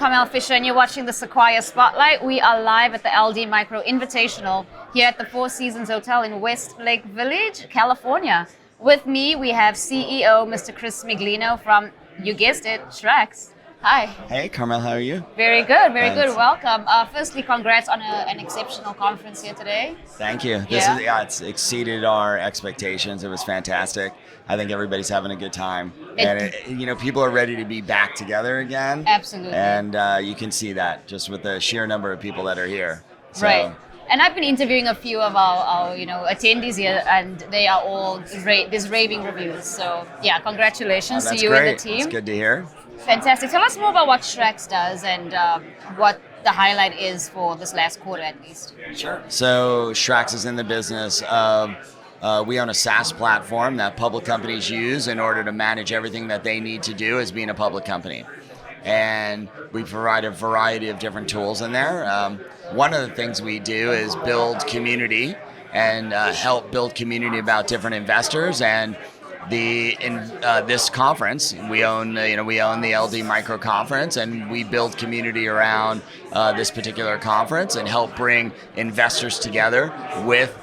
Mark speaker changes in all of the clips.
Speaker 1: Carmel Fisher, and you're watching the Sequire Spotlight. We are live at the LD Micro Invitational here at the Four Seasons Hotel in Westlake Village, California. With me, we have CEO Mr. Chris Miglino from, you guessed it, SRAX. Hi.
Speaker 2: Hey, Carmel, how are you?
Speaker 1: Very good, very good. Welcome. Firstly, congrats on an exceptional conference here today.
Speaker 2: Thank you. It's exceeded our expectations. It was fantastic. I think everybody's having a good time. People are ready to be back together again.
Speaker 1: Absolutely.
Speaker 2: And you can see that just with the sheer number of people that are here. So,
Speaker 1: right. And I've been interviewing a few of our attendees here, and they are all there's raving reviews. So yeah, congratulations to you
Speaker 2: great.
Speaker 1: and the team.
Speaker 2: That's good to hear.
Speaker 1: Fantastic. Tell us more about what SRAX does and what the highlight is for this last quarter at least.
Speaker 2: Sure. So SRAX is in the business of, we own a SaaS platform that public companies use in order to manage everything that they need to do as being a public company. And we provide a variety of different tools in there. One of the things we do is build community and help build community about different investors. And this conference, we own the LD Micro Conference, and we build community around this particular conference and help bring investors together with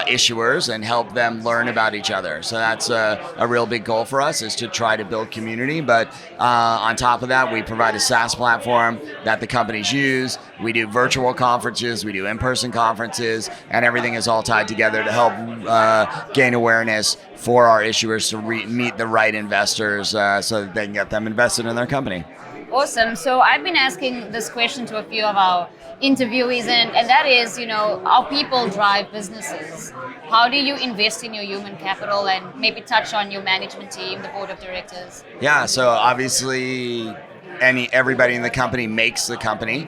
Speaker 2: issuers and help them learn about each other. So that's a real big goal for us, is to try to build community. But on top of that, we provide a SaaS platform that the companies use. We do virtual conferences, we do in-person conferences, and everything is all tied together to help gain awareness for our issuers to meet the right investors so that they can get them invested in their company.
Speaker 1: Awesome. So I've been asking this question to a few of our interviewees, and that is, how people drive businesses. How do you invest in your human capital, and maybe touch on your management team, the board of directors?
Speaker 2: Yeah, so obviously everybody in the company makes the company.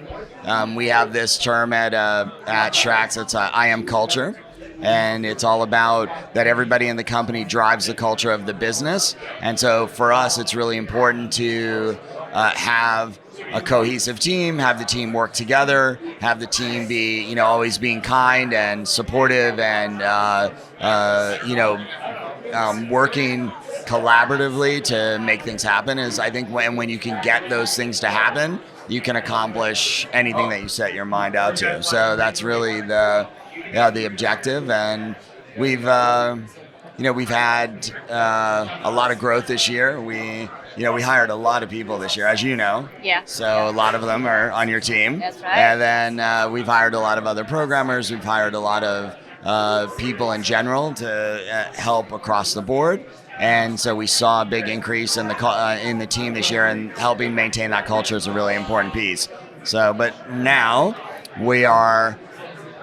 Speaker 2: We have this term at SRAX, it's I am culture. And it's all about that everybody in the company drives the culture of the business. And so for us, it's really important to have a cohesive team, have the team work together, have the team be, always being kind and supportive and, working collaboratively to make things happen. Is I think when you can get those things to happen, you can accomplish anything that you set your mind out to. So that's really the objective, and we've had a lot of growth this year. We hired a lot of people this year, as you know.
Speaker 1: Yeah.
Speaker 2: So a lot of them are on your team.
Speaker 1: That's right.
Speaker 2: And then we've hired a lot of other programmers. We've hired a lot of people in general to help across the board. And so we saw a big increase in the team this year, and helping maintain that culture is a really important piece. So, but now we are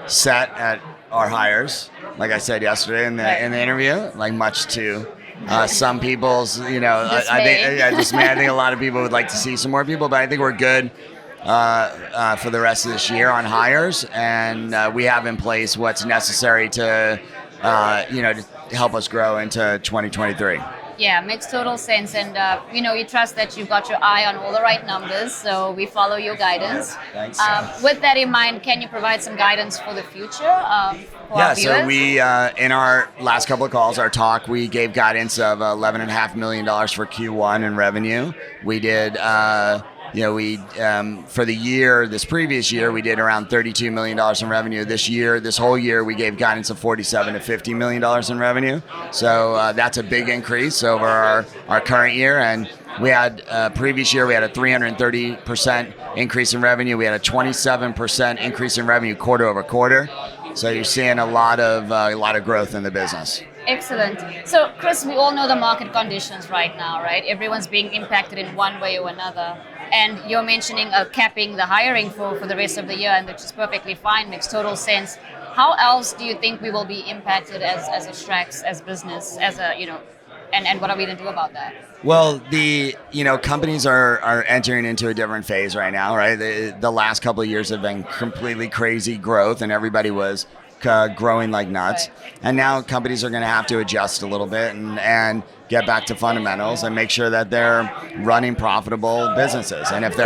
Speaker 2: set at our hires, like I said yesterday in the interview, like much to some people's, dismay. I think a lot of people would like to see some more people, but I think we're good for the rest of this year on hires, and we have in place what's necessary to help us grow into 2023.
Speaker 1: Yeah, makes total sense. And, you trust that you've got your eye on all the right numbers, so we follow your guidance.
Speaker 2: Thanks.
Speaker 1: With that in mind, can you provide some guidance for the future for our viewers?
Speaker 2: So we, in our last couple of calls, our talk, we gave guidance of $11.5 million for Q1 in revenue. We did... for the year, this previous year, we did around $32 million in revenue. This whole year, we gave guidance of $47 to $50 million in revenue. So that's a big increase over our current year. And we had, previous year, we had a 330% increase in revenue. We had a 27% increase in revenue quarter over quarter. So you're seeing a lot of growth in the business.
Speaker 1: Excellent. So, Chris, we all know the market conditions right now, right? Everyone's being impacted in one way or another. And you're mentioning capping the hiring for the rest of the year, and which is perfectly fine, makes total sense. How else do you think we will be impacted as a SRAX, as business, and what are we going to do about that?
Speaker 2: Well, companies are entering into a different phase right now, right? The last couple of years have been completely crazy growth, and everybody was growing like nuts.
Speaker 1: Right.
Speaker 2: And now companies are going to have to adjust a little bit and get back to fundamentals and make sure that they're running profitable businesses. And if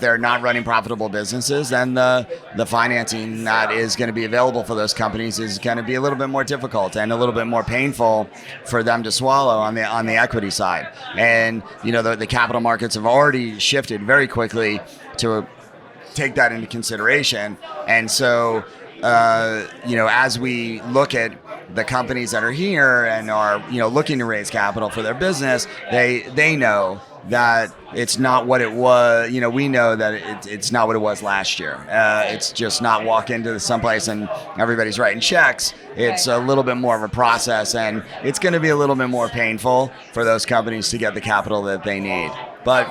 Speaker 2: they're not running profitable businesses, then the financing that is going to be available for those companies is going to be a little bit more difficult and a little bit more painful for them to swallow on the equity side. And the capital markets have already shifted very quickly to take that into consideration. And so as we look at the companies that are here and are looking to raise capital for their business, they know that it's not what it was. We know that it's not what it was last year. It's just not walk into someplace and everybody's writing checks. It's a little bit more of a process, and it's going to be a little bit more painful for those companies to get the capital that they need. But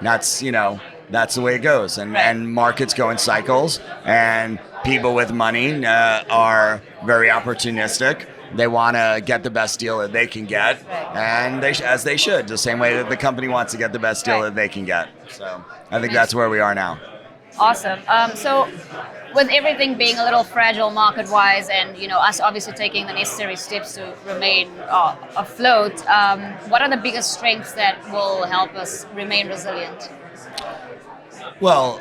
Speaker 2: that's the way it goes, and markets go in cycles, and people with money are very opportunistic. They want to get the best deal that they can get, and as they should, the same way that the company wants to get the best deal that they can get. So I think that's where we are now.
Speaker 1: Awesome. So with everything being a little fragile market-wise, and us obviously taking the necessary steps to remain afloat, what are the biggest strengths that will help us remain resilient?
Speaker 2: Well,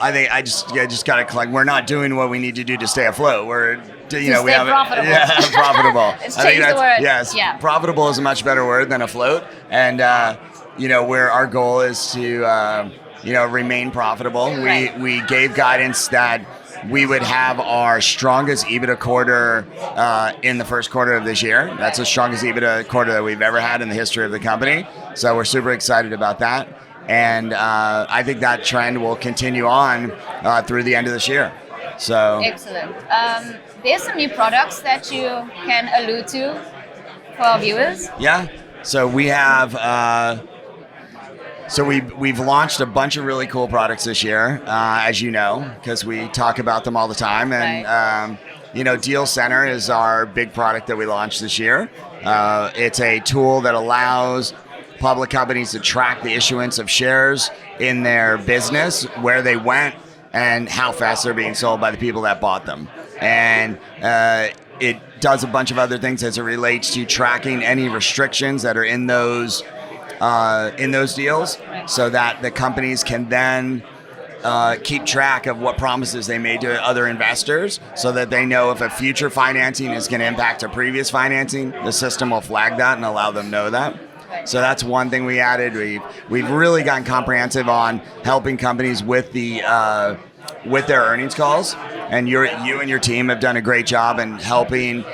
Speaker 2: I think I just got to collect. We're not doing what we need to do to stay afloat. We're we have
Speaker 1: profitable.
Speaker 2: Profitable.
Speaker 1: It's changed the word.
Speaker 2: Yes, profitable is a much better word than afloat. And where our goal is to remain profitable.
Speaker 1: Right.
Speaker 2: We gave guidance that we would have our strongest EBITDA quarter in the first quarter of this year. That's the strongest EBITDA quarter that we've ever had in the history of the company. So we're super excited about that. And I think that trend will continue on through the end of this year. So
Speaker 1: excellent. There's some new products that you can allude to for our viewers.
Speaker 2: Yeah. So we have. We've launched a bunch of really cool products this year, as you know, because we talk about them all the time. And Deal Center is our big product that we launched this year. It's a tool that allows public companies to track the issuance of shares in their business, where they went, and how fast they're being sold by the people that bought them. And it does a bunch of other things as it relates to tracking any restrictions that are in those deals, so that the companies can then keep track of what promises they made to other investors, so that they know if a future financing is going to impact a previous financing, the system will flag that and allow them to know that. So that's one thing we added. We've really gotten comprehensive on helping companies with their earnings calls, and you and your team have done a great job in helping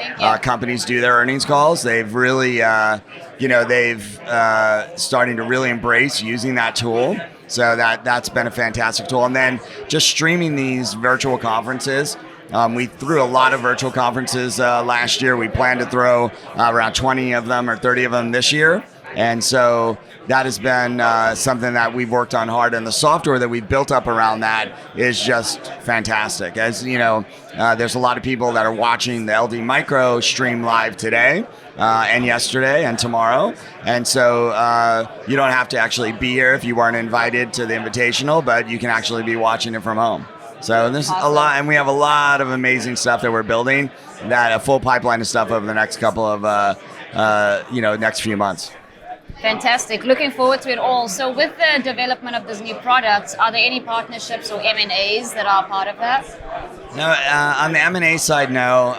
Speaker 2: companies do their earnings calls. They've really, starting to really embrace using that tool. So that's been a fantastic tool. And then just streaming these virtual conferences. We threw a lot of virtual conferences last year. We plan to throw around 20 of them or 30 of them this year. And so that has been something that we've worked on hard, and the software that we've built up around that is just fantastic. As you know, there's a lot of people that are watching the LD Micro stream live today and yesterday and tomorrow. And so you don't have to actually be here if you weren't invited to the invitational, but you can actually be watching it from home. So this is a lot, and we have a lot of amazing stuff that we're building, that a full pipeline of stuff over the next couple of next few months.
Speaker 1: Fantastic. Looking forward to it all. So with the development of these new products, are there any partnerships or M&As that are part of that?
Speaker 2: No, on the M&A side, no.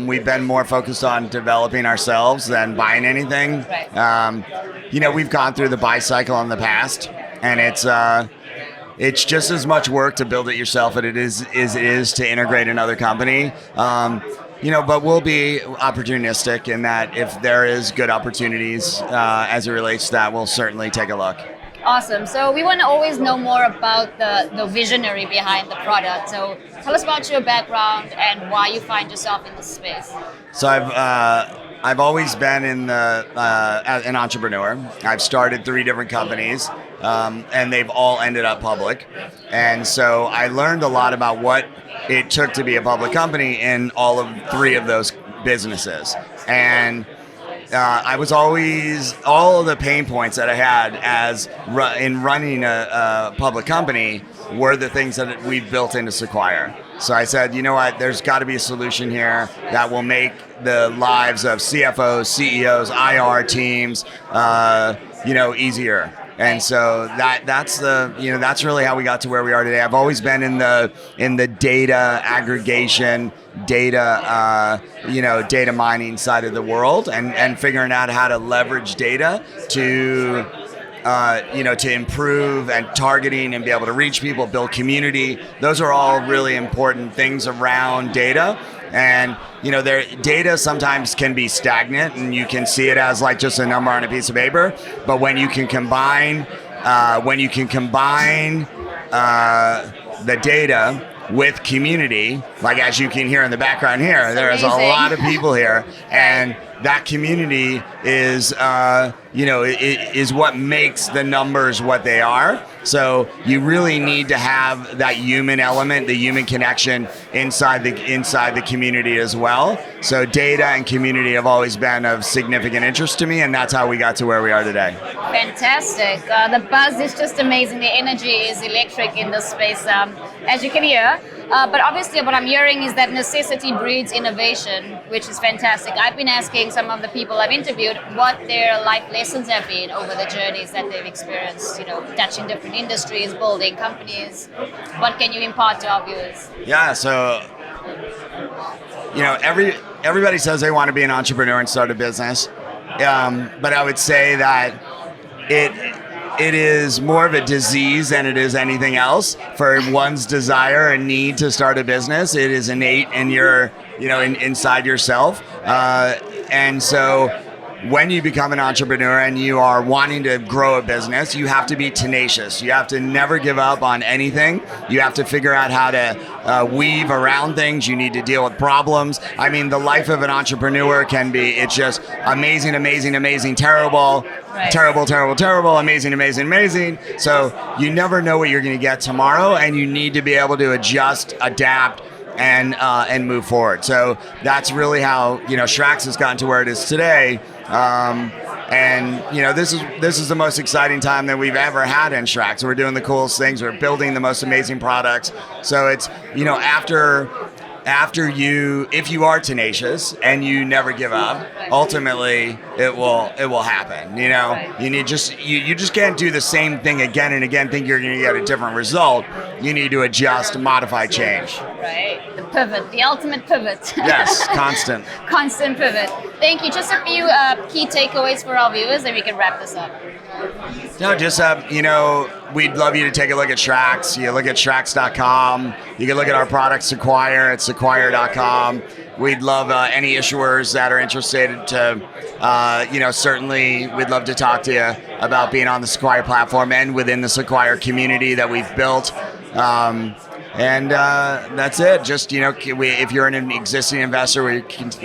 Speaker 2: We've been more focused on developing ourselves than buying anything.
Speaker 1: Right.
Speaker 2: We've gone through the buy cycle in the past, and it's just as much work to build it yourself as it is to integrate another company. But we'll be opportunistic in that if there is good opportunities as it relates to that, we'll certainly take a look.
Speaker 1: Awesome. So we want to always know more about the visionary behind the product. So tell us about your background and why you find yourself in this space.
Speaker 2: So I've always been an entrepreneur. I've started 3 different companies, and they've all ended up public. And so I learned a lot about what it took to be a public company in all of 3 of those businesses. And I was always, all of the pain points that I had in running a public company were the things that we've built into Sequire. So I said, you know what? There's got to be a solution here that will make the lives of CFOs, CEOs, IR teams, easier. And so that's really how we got to where we are today. I've always been in the data aggregation, data mining side of the world, and figuring out how to leverage data to improve and targeting and be able to reach people, build community. Those are all really important things around data. And their data sometimes can be stagnant, and you can see it as like just a number on a piece of paper. But when you can combine the data with community, like as you can hear in the background here, there's a lot of people here, and that community is is what makes the numbers what they are. So you really need to have that human element, the human connection inside the community as well. So data and community have always been of significant interest to me, and that's how we got to where we are today.
Speaker 1: Fantastic. The buzz is just amazing. The energy is electric in this space, as you can hear. But obviously what I'm hearing is that necessity breeds innovation, which is fantastic. I've been asking some of the people I've interviewed what their life lessons have been over the journeys that they've experienced, touching different industries, building companies. What can you impart to our viewers?
Speaker 2: Yeah, so everybody says they want to be an entrepreneur and start a business. But I would say that it is more of a disease than it is anything else. For one's desire and need to start a business, it is innate in your, inside yourself. And so when you become an entrepreneur and you are wanting to grow a business, you have to be tenacious. You have to never give up on anything. You have to figure out how to weave around things. You need to deal with problems. I mean, the life of an entrepreneur it's just amazing, amazing, amazing, terrible, right. Terrible, terrible, terrible, amazing, amazing, amazing. So you never know what you're going to get tomorrow, and you need to be able to adjust, adapt, and move forward. So that's really how SRAX has gotten to where it is today. This is the most exciting time that we've ever had in SRAX. We're doing the coolest things. We're building the most amazing products. So it's if you are tenacious and you never give up, ultimately it will happen. You just can't do the same thing again and again, think you're going to get a different result. You need to adjust, modify, change.
Speaker 1: Right. The pivot, the ultimate pivot.
Speaker 2: Yes, constant.
Speaker 1: Constant pivot. Thank you. Just a few key takeaways for our viewers, then we can wrap this up.
Speaker 2: No, just we'd love you to take a look at SRAX. You look at SRAX.com. You can look at our product Sequire at Sequire.com. We'd love any issuers that are interested to, certainly we'd love to talk to you about being on the Sequire platform and within the Sequire community that we've built. And that's it. Just, if you're an existing investor, we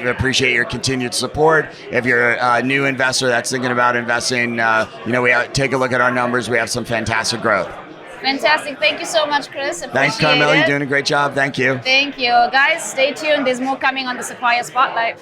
Speaker 2: appreciate your continued support. If you're a new investor that's thinking about investing, take a look at our numbers. We have some fantastic growth.
Speaker 1: Fantastic. Thank you so much, Chris.
Speaker 2: Thanks, Carmel. You're doing a great job. Thank you.
Speaker 1: Thank you. Guys, stay tuned. There's more coming on the Sequire Spotlight.